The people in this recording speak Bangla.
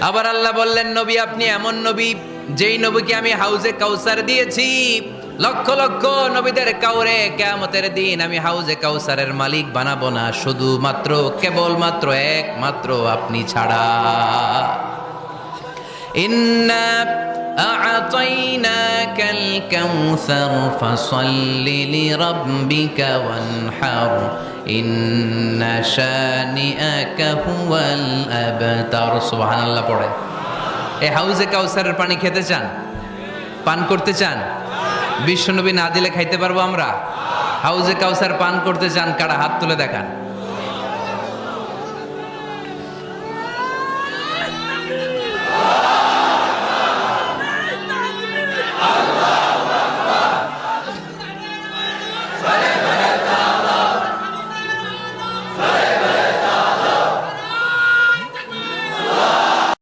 আবার আল্লাহ বললেন, নবী আপনি এমন নবী যেই নবীকে আমি হাউজে কাউসার দিয়েছি। লক্ষ লক্ষ নবীদের কাউরে কিয়ামতের দিন আমি হাউজে কাউসারের মালিক বানাবো না, শুধুমাত্র কেবলমাত্র একমাত্র আপনি ছাড়া। ইন্না আ'তাইনাকাল কাউসার ফাসাল্লি লিরাব্বিকা ওয়ানহার ইন্না শানিআকা হুয়াল আবতার। সুবহানাল্লাহ পড়ে। এই হাউজে কাউসারের পানি খেতে চান? পান করতে চান? বিশ্বনবী না দিলে খাইতে পারবো আমরা? হাউজে কাউসার পান করতে চান কারা? হাত তুলে দেখান।